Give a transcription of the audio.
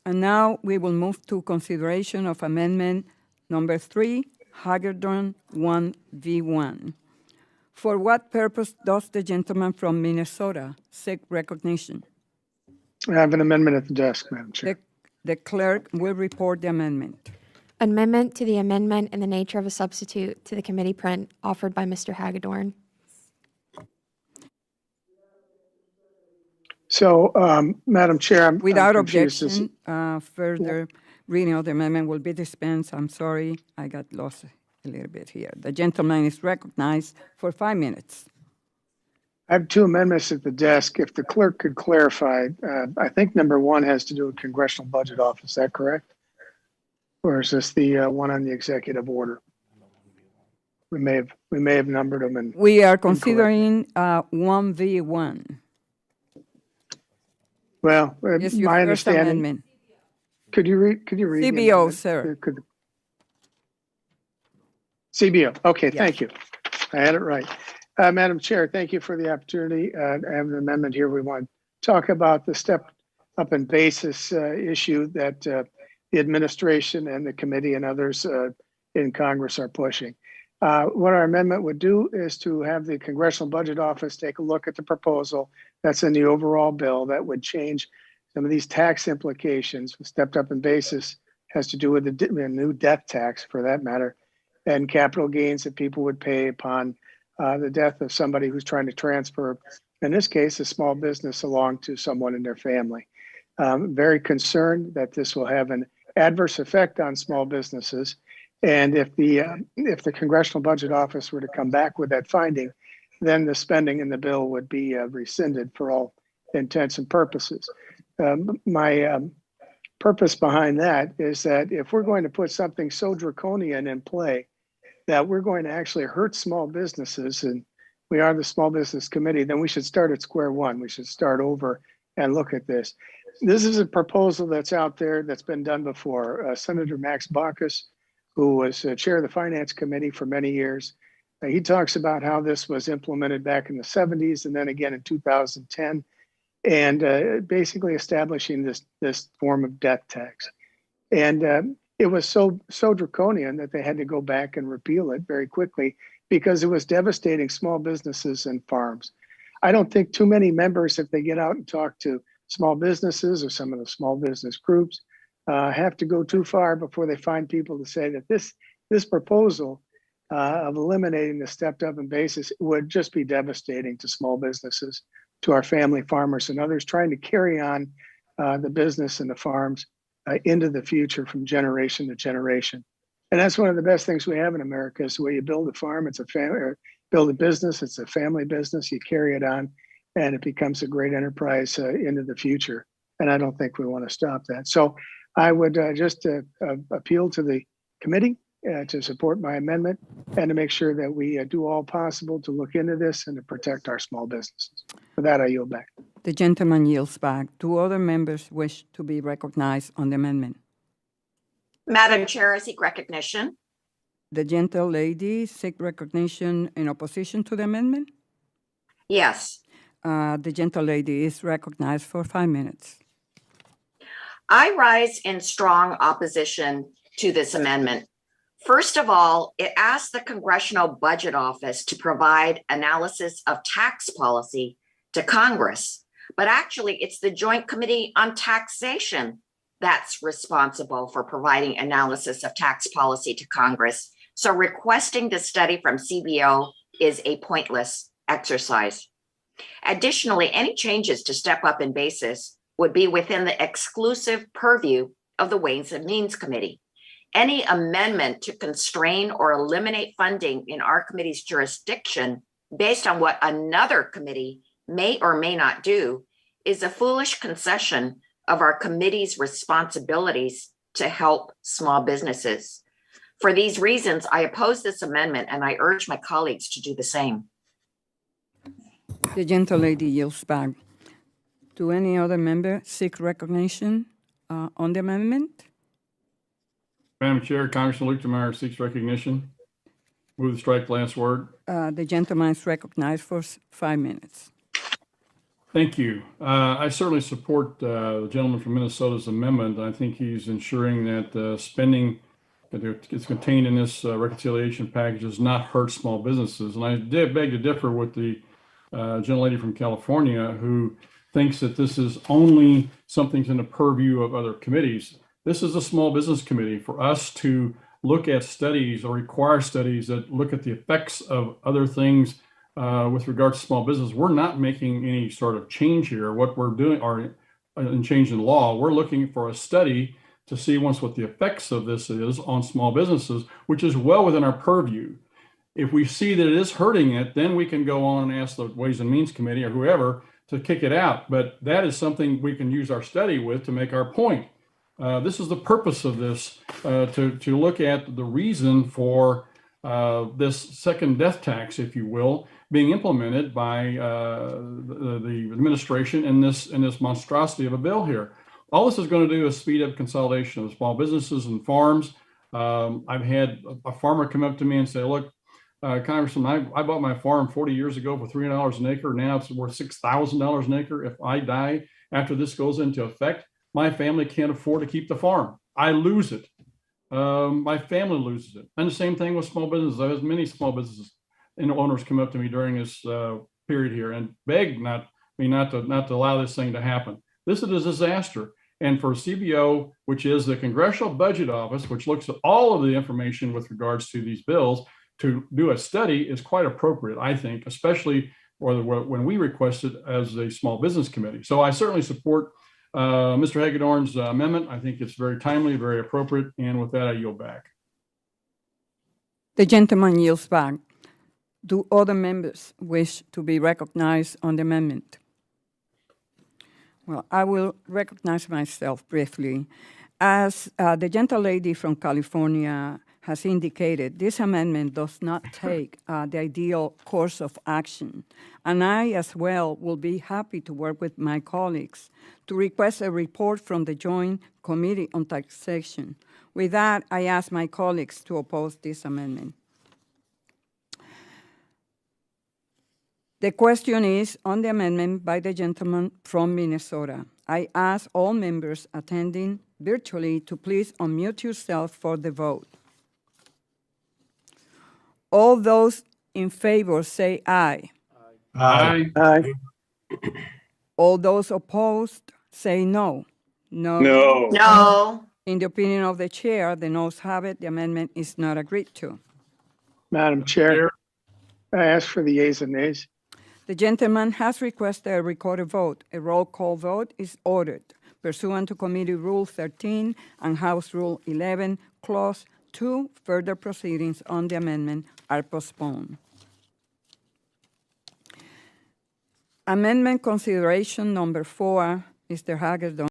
And now we will move to consideration of amendment number 3, Hagedorn 1V1. For what purpose does the gentleman from Minnesota seek recognition? I have an amendment at the desk, Madam Chair. The clerk will report the amendment. Amendment to the amendment in the nature of a substitute to the committee print offered by Mr. Hagedorn. So, Madam Chair, I'm Without confused. objection, further reading of the amendment will be dispensed. I'm sorry, I got lost a little bit here. The gentleman is recognized for 5 minutes. I have two amendments at the desk. If the clerk could clarify, I think number 1 has to do with Congressional Budget Office. Is that correct? Or is this the one on the executive order? We may have numbered them. And We are considering 1V1. well, It's your my first understanding. amendment. Could you read? the CBO, amendment? sir. CBO. Okay, Yes. thank you. I had it right. Madam Chair, thank you for the opportunity. I have an amendment here. We want to talk about the step up in basis issue that the administration and the committee and others in Congress are pushing. What our amendment would do is to have the Congressional Budget Office take a look at the proposal that's in the overall bill that would change some of these tax implications. Stepped up in basis has to do with the new death tax, for that matter, and capital gains that people would pay upon the death of somebody who's trying to transfer, in this case, a small business along to someone in their family. Very concerned that this will have an adverse effect on small businesses. And if the Congressional Budget Office were to come back with that finding, then the spending in the bill would be rescinded for all intents and purposes. My purpose behind that is that if we're going to put something so draconian in play that we're going to actually hurt small businesses, and we are the Small Business Committee, then we should start at square one. We should start over and look at this. This is a proposal that's out there that's been done before. Senator Max Baucus, who was chair of the Finance Committee for many years, he talks about how this was implemented back in the 70s and then again in 2010, and basically establishing this form of death tax. And it was so draconian that they had to go back and repeal it very quickly because it was devastating small businesses and farms. I don't think too many members, if they get out and talk to small businesses or some of the small business groups, have to go too far before they find people to say that this proposal of eliminating the stepped up in basis would just be devastating to small businesses, to our family farmers and others trying to carry on the business and the farms into the future from generation to generation. And that's one of the best things we have in America is the way you build a farm. It's a family, build a business. It's a family business. You carry it on and it becomes a great enterprise into the future. And I don't think we want to stop that. So I would just appeal to the committee to support my amendment and to make sure that we do all possible to look into this and to protect our small businesses. For that, I yield back. The gentleman yields back. Do other members wish to be recognized on the amendment? Madam Chair, I seek recognition. The gentle lady seek recognition in opposition to the amendment? Yes. The gentle lady is recognized for 5 minutes. I rise in strong opposition to this amendment. First of all, it asks the Congressional Budget Office to provide analysis of tax policy to Congress, but actually it's the Joint Committee on Taxation that's responsible for providing analysis of tax policy to Congress. So requesting the study from CBO is a pointless exercise. Additionally, any changes to step up in basis would be within the exclusive purview of the Ways and Means Committee. Any amendment to constrain or eliminate funding in our committee's jurisdiction based on what another committee may or may not do is a foolish concession of our committee's responsibilities to help small businesses. For these reasons, I oppose this amendment and I urge my colleagues to do the same. The gentle lady yields back. Do any other member seek recognition on the amendment? Madam Chair, Congressman Luetkemeyer seeks recognition. Move to strike last word. The gentleman is recognized for 5 minutes. Thank you. I certainly support the gentleman from Minnesota's amendment. I think he's ensuring that spending that is contained in this reconciliation package does not hurt small businesses. And I did beg to differ with the gentlelady from California who thinks that this is only something in the purview of other committees. This is a small business committee. For us to look at studies or require studies that look at the effects of other things with regard to small business, we're not making any sort of change here. What we're doing are in changing the law. We're looking for a study to see once what the effects of this is on small businesses, which is well within our purview. If we see that it is hurting it, then we can go on and ask the Ways and Means Committee or whoever to kick it out. But that is something we can use our study with to make our point. This is the purpose of this, to look at the reason for this second death tax, if you will, being implemented by the administration in this monstrosity of a bill here. All this is going to do is speed up consolidation of small businesses and farms. I've had a farmer come up to me and say, look, Congressman, I bought my farm 40 years ago for $300 an acre. Now it's worth $6,000 an acre. If I die after this goes into effect, my family can't afford to keep the farm. I lose it. My family loses it. And the same thing with small businesses. I've had many small businesses and owners come up to me during this period here and beg not to allow this thing to happen. This is a disaster. And for CBO, which is the Congressional Budget Office, which looks at all of the information with regards to these bills, to do a study is quite appropriate, I think, especially when we requested as a small business committee. So I certainly support Mr. Hagedorn's amendment. I think it's very timely, very appropriate. And with that, I yield back. The gentleman yields back. Do other members wish to be recognized on the amendment? Well, I will recognize myself briefly. As the gentlelady from California has indicated, this amendment does not take the ideal course of action. And I, as well, will be happy to work with my colleagues to request a report from the Joint Committee on Taxation. With that, I ask my colleagues to oppose this amendment. The question is on the amendment by the gentleman from Minnesota. I ask all members attending virtually to please unmute yourself for the vote. All those in favor say aye. Aye. Aye. All those opposed say no. No. No. No. In the opinion of the chair, the noes have it. The amendment is not agreed to. Madam Chair, I ask for the yeas and nays. The gentleman has requested a recorded vote. A roll call vote is ordered pursuant to Committee Rule 13 and House Rule 11, Clause 2. Further proceedings on the amendment are postponed. Amendment consideration number 4, Mr. Hagedorn.